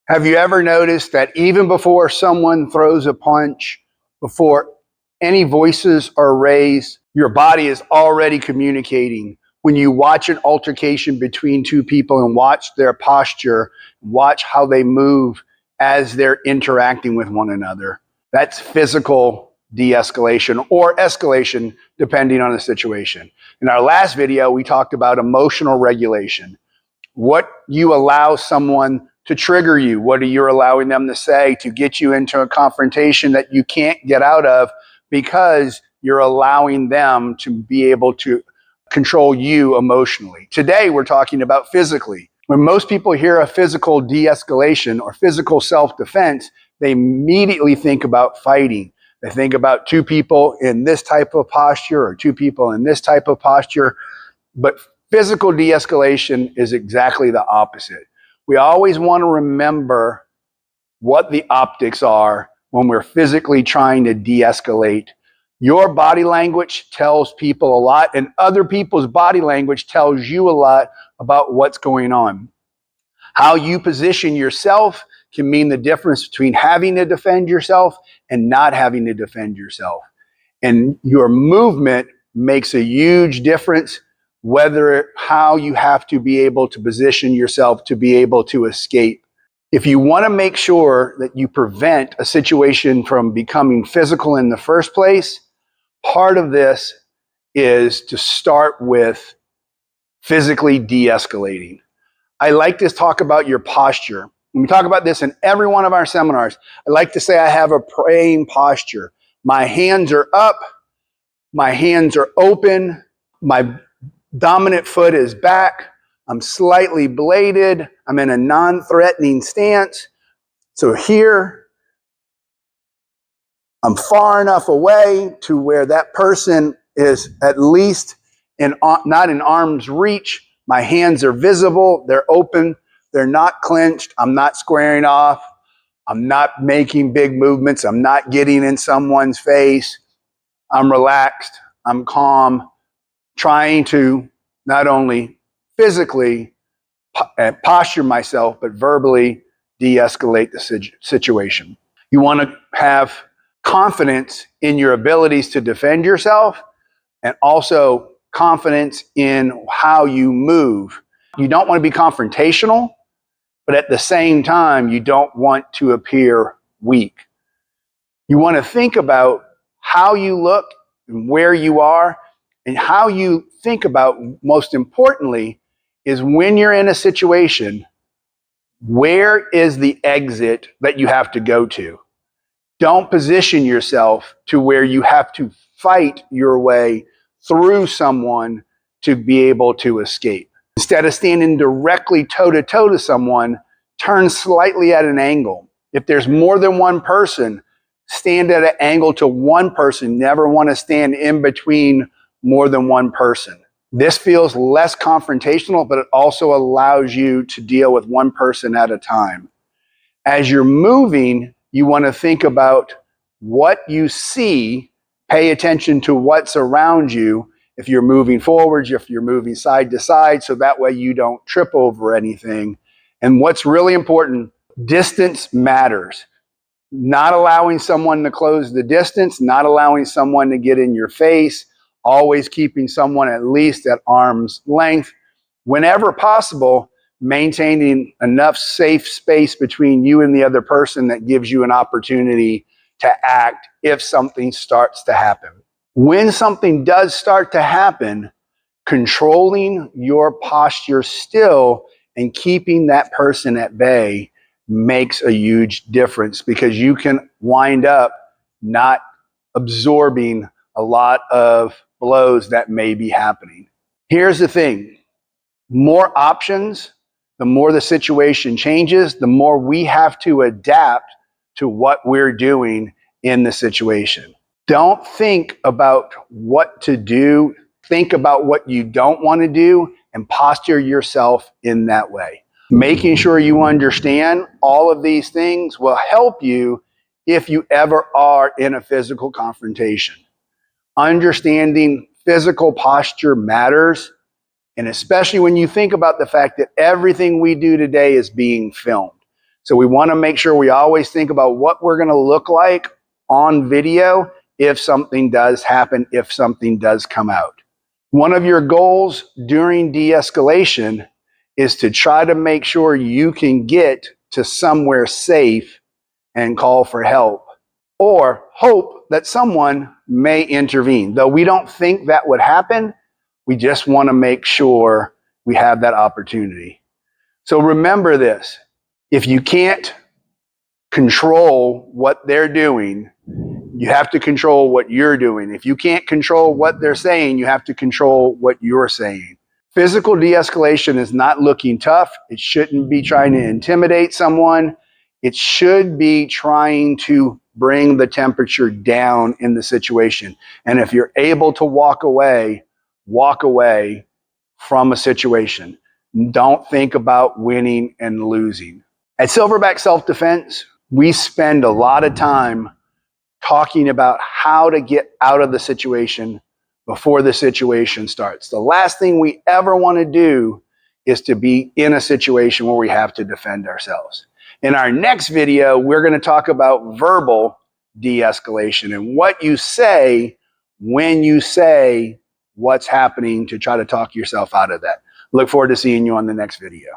Have you ever noticed that even before someone throws a punch, before any voices are raised, your body is already communicating? When you watch an altercation between two people and watch their posture, watch how they move as they're interacting with one another, that's physical de-escalation or escalation, depending on the situation. In our last video, we talked about emotional regulation. What you allow someone to trigger you, what are you allowing them to say to get you into a confrontation that you can't get out of because you're allowing them to be able to control you emotionally. Today, we're talking about physically. When most people hear a physical de-escalation or physical self-defense, they immediately think about fighting. They think about two people in this type of posture or two people in this type of posture. But physical de-escalation is exactly the opposite. We always want to remember what the optics are when we're physically trying to de-escalate. Your body language tells people a lot, and other people's body language tells you a lot about what's going on. How you position yourself can mean the difference between having to defend yourself and not having to defend yourself. And your movement makes a huge difference, whether how you have to be able to position yourself to be able to escape. If you want to make sure that you prevent a situation from becoming physical in the first place, part of this is to start with physically de-escalating. I like to talk about your posture. When we talk about this in every one of our seminars, I like to say I have a praying posture. My hands are up, my hands are open, my dominant foot is back, I'm slightly bladed, I'm in a non-threatening stance. So here, I'm far enough away to where that person is at least not in arm's reach. My hands are visible, they're open, they're not clenched, I'm not squaring off, I'm not making big movements, I'm not getting in someone's face, I'm relaxed, I'm calm, trying to not only physically posture myself, but verbally de-escalate the situation. You want to have confidence in your abilities to defend yourself and also confidence in how you move. You don't want to be confrontational, but at the same time, you don't want to appear weak. You want to think about how you look and where you are, and how you think about, most importantly, is when you're in a situation, where is the exit that you have to go to? Don't position yourself to where you have to fight your way through someone to be able to escape. Instead of standing directly toe-to-toe to someone, turn slightly at an angle. If there's more than one person, stand at an angle to one person. Never want to stand in between more than one person. This feels less confrontational, but it also allows you to deal with one person at a time. As you're moving, you want to think about what you see, pay attention to what's around you. If you're moving forwards, if you're moving side to side, so that way you don't trip over anything. And what's really important, distance matters. Not allowing someone to close the distance, not allowing someone to get in your face, always keeping someone at least at arm's length. Whenever possible, maintaining enough safe space between you and the other person that gives you an opportunity to act if something starts to happen. When something does start to happen, controlling your posture still and keeping that person at bay makes a huge difference, because you can wind up not absorbing a lot of blows that may be happening. Here's the thing. More options, the more the situation changes, the more we have to adapt to what we're doing in the situation. Don't think about what to do. Think about what you don't want to do and posture yourself in that way. Making sure you understand all of these things will help you if you ever are in a physical confrontation. Understanding physical posture matters, and especially when you think about the fact that everything we do today is being filmed. So we want to make sure we always think about what we're going to look like on video if something does happen, if something does come out. One of your goals during de-escalation is to try to make sure you can get to somewhere safe and call for help, or hope that someone may intervene. Though we don't think that would happen, we just want to make sure we have that opportunity. So remember this: if you can't control what they're doing, you have to control what you're doing. If you can't control what they're saying, you have to control what you're saying. Physical de-escalation is not looking tough. It shouldn't be trying to intimidate someone. It should be trying to bring the temperature down in the situation. And if you're able to walk away from a situation. Don't think about winning and losing. At Silverback Self Defense, we spend a lot of time talking about how to get out of the situation before the situation starts. The last thing we ever want to do is to be in a situation where we have to defend ourselves. In our next video, we're going to talk about verbal de-escalation and what you say when you say what's happening to try to talk yourself out of that. Look forward to seeing you on the next video.